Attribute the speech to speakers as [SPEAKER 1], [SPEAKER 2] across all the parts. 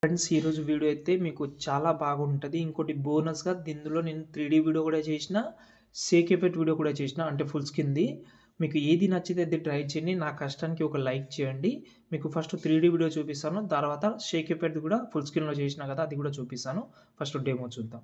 [SPEAKER 1] Friends ఈరోజు video అయితే మీకు చాలా బాగుంటుంది. ఇంకోటి బోనస్‌గా ఇందులో నేను 3D వీడియో కూడా చేసిన, షేక్ ఎఫెక్ట్ వీడియో కూడా చేసిన అంటే ఫుల్ స్క్రీన్‌ది. మీకు ఏది నచ్చితే అది ట్రై చేయండి. నా కష్టానికి ఒక లైక్ చేయండి. మీకు ఫస్ట్ 3D వీడియో చూపిస్తాను. తర్వాత షేక్ ఎఫెక్ట్‌ది కూడా ఫుల్ స్క్రీన్‌లో చేసిన కదా అది కూడా చూపిస్తాను. ఫస్ట్ డెమో చూద్దాం.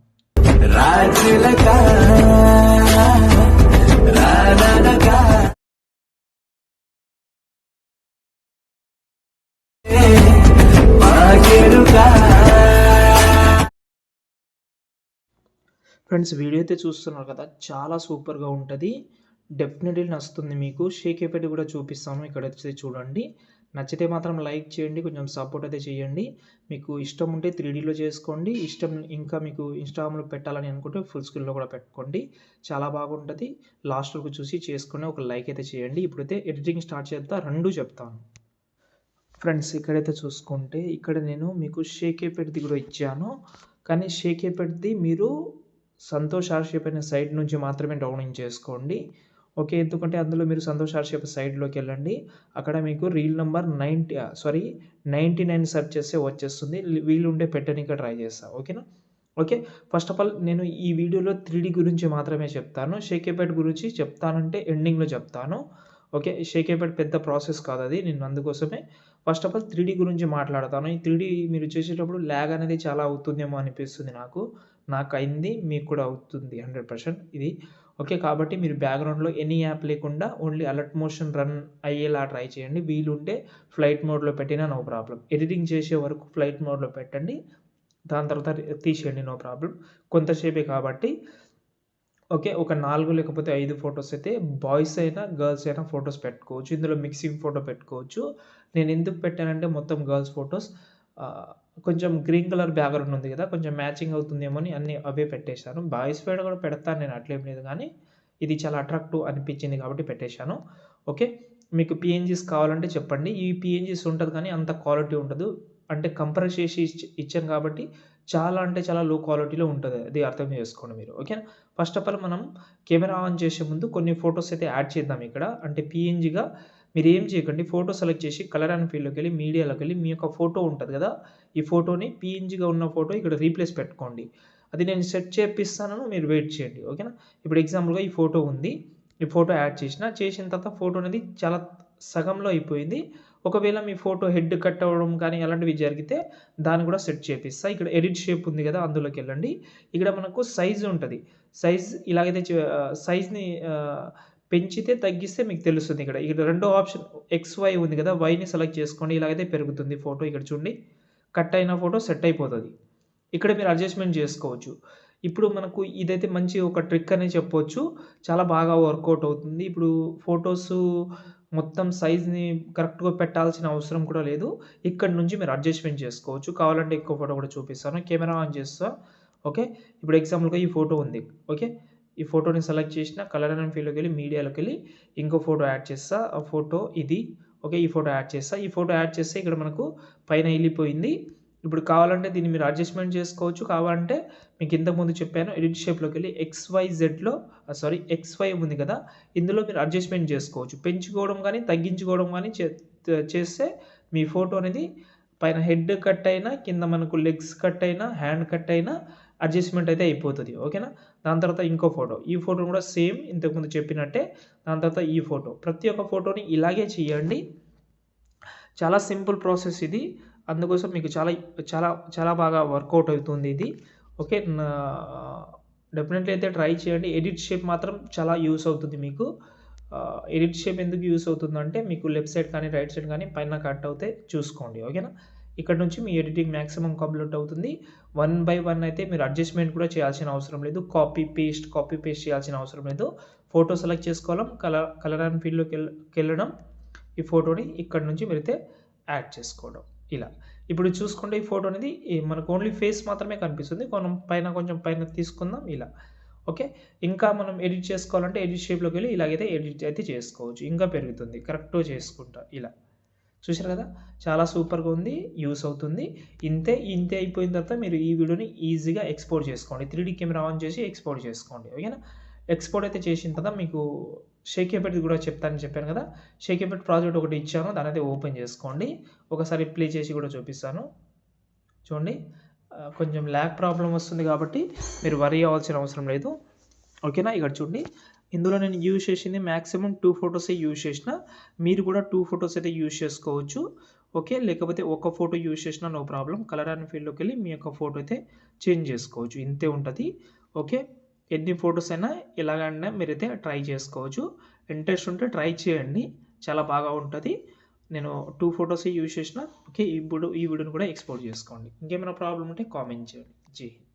[SPEAKER 1] ఫ్రెండ్స్ వీడియో అయితే చూస్తున్నారు కదా, చాలా సూపర్‌గా ఉంటది. డెఫినెట్‌లీ నచ్చుతుంది మీకు. షేక్ ఎఫెక్ట్ కూడా చూపిస్తాను. ఇక్కడొచ్చి చూడండి. నచ్చితే మాత్రం లైక్ చేయండి. కొంచెం సపోర్ట్ అయితే చేయండి. మీకు ఇష్టం ఉంటే 3Dలో చేసుకోండి. ఇష్టం ఇంకా మీకు ఇన్‌స్టాగ్రామ్‌లో పెట్టాలని అనుకుంటే ఫుల్ స్క్రీన్‌లో కూడా పెట్టుకోండి. చాలా బాగుంటది. లాస్ట్ వరకు చూసి చేసుకొని ఒక లైక్ అయితే చేయండి. ఇప్పుడైతే ఎడిటింగ్ స్టార్ట్ చేద్దాం. 2 చెప్తాను. ఫ్రెండ్స్ ఇక్కడైతే చూసుకుంటే ఇక్కడ నేను మీకు షేక్ ఎఫెక్ట్‌ది కూడా ఇచ్చాను. కానీ షేక్ ఎఫెక్ట్‌ది మీరు సంతోష్ ఆర్షిప్ అనే సైట్ నుంచి మాత్రమే డౌన్లోడ్ చేసుకోండి. ఓకే. ఎందుకంటే అందులో మీరు సంతోష్ ఆర్షిప్ సైట్‌లోకెళ్ళండి. అక్కడ మీకు రీల్ నంబర్ 99 సెర్చ్ చేస్తే వచ్చేస్తుంది. వీలుంటే పెట్టనీకి ట్రై చేస్తా. ఓకేనా? ఓకే. ఫస్ట్ ఆఫ్ ఆల్ నేను ఈ వీడియోలో 3D గురించి మాత్రమే చెప్తాను. షేక్ ఎఫెక్ట్ గురించి చెప్తానంటే ఎండింగ్‌లో చెప్తాను. ఓకే. షేక్ ఎఫెక్ట్ పెద్ద ప్రాసెస్ కాదది. నేను అందుకోసమే ఫస్ట్ ఆఫ్ ఆల్ 3D గురించి మాట్లాడతాను. ఈ 3D మీరు చేసేటప్పుడు ల్యాగ్ అనేది చాలా అవుతుందేమో అనిపిస్తుంది నాకు. నాకయింది. మీకు కూడా అవుతుంది 100% ఇది. ఓకే. కాబట్టి మీరు బ్యాక్‌గ్రౌండ్‌లో ఎనీ యాప్ లేకుండా ఓన్లీ అలర్ట్ మోషన్ రన్ అయ్యేలా ట్రై చేయండి. వీలుంటే ఫ్లైట్ మోడ్‌లో పెట్టినా నో ప్రాబ్లమ్. ఎడిటింగ్ చేసే వరకు ఫ్లైట్ మోడ్‌లో పెట్టండి. దాని తర్వాత తీసేయండి నో ప్రాబ్లమ్. కొంతసేపే కాబట్టి ఓకే. ఒక 4 లేకపోతే 5 ఫోటోస్ అయితే బాయ్స్ అయినా, గర్ల్స్ అయినా ఫోటోస్ పెట్టుకోవచ్చు. ఇందులో మిక్సింగ్ ఫోటో పెట్టుకోవచ్చు. నేనెందుకు పెట్టానంటే మొత్తం గర్ల్స్ ఫోటోస్ కొంచెం గ్రీన్ కలర్ బ్యాక్‌గ్రౌండ్ ఉంది గదా, కొంచెం మ్యాచింగ్ అవుతుందేమో అని అన్నీ అవే పెట్టేశాను. బాయ్స్ ఫోటో కూడా పెడతాను నేను, అట్లేం లేదు గానీ, ఇది చాలా అట్రాక్టివ్ అనిపించింది కాబట్టి పెట్టేశాను. ఓకే. మీకు పీఎన్‌జీస్ కావాలంటే చెప్పండి. ఈ పీఎన్‌జీస్ ఉంటది కానీ అంత క్వాలిటీ ఉండదు. అంటే కంప్రెస్ చేసి ఇచ్చాను కాబట్టి చాలా అంటే చాలా లో క్వాలిటీలో ఉంటది. అది అర్థం చేసుకోండి మీరు. ఓకేనా? ఫస్ట్ ఆఫ్ ఆల్ మనం కెమెరా ఆన్ చేసే ముందు కొన్ని ఫోటోస్ అయితే యాడ్ చేద్దాం ఇక్కడ. అంటే పీఎన్‌జీగా మీరేం చేయకండి. ఫోటో సెలెక్ట్ చేసి కలర్ అండ్ ఫీల్డ్‌లోకెళ్ళి మీడియాలోకెళ్ళి మీ యొక్క ఫోటో ఉంటది గదా, ఈ ఫోటోని పీఎన్‌జీగా ఉన్న ఫోటో ఇక్కడ రీప్లేస్ పెట్టుకోండి. అది నేను సెట్ చేపిస్తాను. మీరు వెయిట్ చేయండి. ఓకేనా? ఇప్పుడు ఎగ్జాంపుల్‌గా ఈ ఫోటో ఉంది. ఈ ఫోటో యాడ్ చేసిన తర్వాత ఫోటో అనేది చాలా సగంలో అయిపోయింది. ఒకవేళ మీ ఫోటో హెడ్ కట్ అవ్వడం కానీ అలాంటివి జరిగితే దాన్ని కూడా సెట్ చేపిస్తా. ఇక్కడ ఎడిట్ షేప్ ఉంది గదా, అందులోకెళ్ళండి. ఇక్కడ మనకు సైజ్ ఉంటది. ఇలాగైతే సైజ్‌ని పెంచితే, తగ్గిస్తే మీకు తెలుస్తుంది ఇక్కడ. ఇక్కడ రెండో ఆప్షన్ ఎక్స్, వై ఉంది గదా, వైని సెలెక్ట్ చేసుకోండి. ఇలాగైతే పెరుగుతుంది ఫోటో. ఇక్కడ చూడండి. కట్ అయిన ఫోటో సెట్ అయిపోతది. ఇక్కడ మీరు అడ్జస్ట్‌మెంట్ జేసుకోవచ్చు. ఇప్పుడు మనకు ఇదైతే మంచి ఒక ట్రిక్ అనే చెప్పొచ్చు. చాలా బాగా వర్కౌట్ అవుతుంది. ఇప్పుడు ఫోటోసు మొత్తం సైజ్‌ని కరెక్ట్‌గా పెట్టాల్సిన అవసరం కూడా లేదు. ఇక్కడి నుంచి మీరు అడ్జస్ట్‌మెంట్ చేసుకోవచ్చు. కావాలంటే ఇంకో ఫోటో కూడా చూపిస్తాను. కెమెరా ఆన్ చేస్తా. ఓకే. ఇప్పుడు ఎగ్జాంపుల్‌గా ఈ ఫోటో ఉంది. ఓకే. ఈ ఫోటోని సెలెక్ట్ చేసిన కలర్ అండ్ ఫీల్డ్‌లోకెళ్ళి మీడియాలోకెళ్ళి ఇంకో ఫోటో యాడ్ చేస్తా. ఆ ఫోటో ఇది. ఓకే. ఈ ఫోటో యాడ్ చేస్తా. ఈ ఫోటో యాడ్ చేస్తే ఇక్కడ మనకు పైన ఎళ్ళిపోయింది. ఇప్పుడు కావాలంటే దీన్ని మీరు అడ్జస్ట్‌మెంట్ చేసుకోవచ్చు. కావాలంటే మీకు ఇంతకుముందు చెప్పాను ఎడిట్ షేప్‌లోకెళ్ళి ఎక్స్, వై ఉంది కదా, ఇందులో మీరు అడ్జస్ట్‌మెంట్ చేసుకోవచ్చు. పెంచుకోవడం గానీ, తగ్గించుకోవడం గానీ చేస్తే మీ ఫోటో అనేది పైన హెడ్ కట్ అయినా, కింద మనకు లెగ్స్ కట్ అయినా, హ్యాండ్ కట్ అయినా అడ్జస్ట్‌మెంట్ అయితే అయిపోతది. ఓకేనా? దాని తర్వాత ఇంకో ఫోటో. ఈ ఫోటో కూడా సేమ్ ఇంతకుముందు చెప్పినట్టే. దాని తర్వాత ఈ ఫోటో. ప్రతి ఒక్క ఫోటోని ఇలాగే చేయండి. చాలా సింపుల్ ప్రాసెస్ ఇది. అందుకోసం మీకు చాలా చాలా చాలా బాగా వర్కౌట్ అవుతుంది ఇది. ఓకే. డెఫినెట్‌లీ అయితే ట్రై చేయండి. ఎడిట్ షేప్ మాత్రం చాలా యూజ్ అవుతుంది మీకు. ఎడిట్ షేప్ ఎందుకు యూజ్ అవుతుందంటే మీకు లెఫ్ట్ సైడ్ కానీ, రైట్ సైడ్ కానీ పైన కట్ అవుతే చూసుకోండి. ఓకేనా? ఇక్కడ నుంచి మీ ఎడిటింగ్ మాక్సిమం కంప్లీట్ అవుతుంది. వన్ బై వన్ అయితే మీరు అడ్జస్ట్‌మెంట్ కూడా చేయాల్సిన అవసరం లేదు. కాపీ పేస్ట్ చేయాల్సిన అవసరం లేదు. ఫోటో సెలెక్ట్ చేసుకోవడం, కలర్ అండ్ ఫీల్డ్‌లోకెళ్ళడం, ఈ ఫోటోని ఇక్కడి నుంచి మీరైతే యాడ్ చేసుకోవడం ఇలా. ఇప్పుడు చూసుకుంటే ఈ ఫోటో అనేది మనకు ఓన్లీ ఫేస్ మాత్రమే కనిపిస్తుంది. కొంచెం పైన తీసుకుందాం ఇలా. ఓకే. ఇంకా మనం ఎడిట్ చేసుకోవాలంటే ఎడిట్ షేప్‌లోకెళ్ళి ఇలాగైతే ఎడిట్ అయితే చేసుకోవచ్చు. ఇంకా పెరుగుతుంది కరెక్ట్‌గా చేసుకుంటా ఇలా. చూసారు కదా! చాలా సూపర్‌గా ఉంది. యూజ్ అవుతుంది. ఇంతే అయిపోయిన తర్వాత మీరు ఈ వీడియోని ఈజీగా ఎక్స్‌పోర్ట్ చేసుకోండి. 3D కెమెరా ఆన్ చేసి ఎక్స్‌పోర్ట్ చేసుకోండి. ఓకేనా? ఎక్స్‌పోర్ట్ అయితే చేసిన తర్వాత మీకు షేక్ ఎఫెక్ట్ కూడా చెప్తానని చెప్పాను కదా! షేక్ ఎఫెక్ట్ ప్రాజెక్ట్ ఒకటి ఇచ్చాను. దాన్నయితే ఓపెన్ చేసుకోండి. ఒకసారి ప్లే చేసి కూడా చూపిస్తాను. చూడండి కొంచెం ల్యాగ్ ప్రాబ్లమ్ వస్తుంది కాబట్టి మీరు వరీ అవ్వాల్సిన అవసరం లేదు. ఓకేనా? ఇక్కడ చూడండి ఇందులో నేను యూజ్ చేసింది మాక్సిమం 2 ఫోటోసే యూజ్ చేసిన. మీరు కూడా 2 ఫోటోస్ అయితే యూజ్ చేసుకోవచ్చు. ఓకే. లేకపోతే ఒక ఫోటో యూజ్ చేసినా నో ప్రాబ్లమ్. కలర్ అండ్ ఫీల్డ్‌లోకెళ్ళి మీ యొక్క ఫోటో అయితే చేంజ్ చేసుకోవచ్చు. ఇంతే ఉంటది. ఓకే. ఎన్ని ఫోటోస్ అయినా ఎలాగైనా మీరైతే ట్రై చేసుకోవచ్చు. ఇంట్రెస్ట్ ఉంటే ట్రై చేయండి. చాలా బాగా ఉంటది. నేను 2 ఫోటోసే యూజ్ చేసిన. ఓకే. ఇప్పుడు ఈ వీడియోని కూడా ఎక్స్‌పోర్ట్ చేసుకోండి. ఇంకేమైనా ప్రాబ్లమ్ ఉంటే కామెంట్ చేయండి. జై హింద్.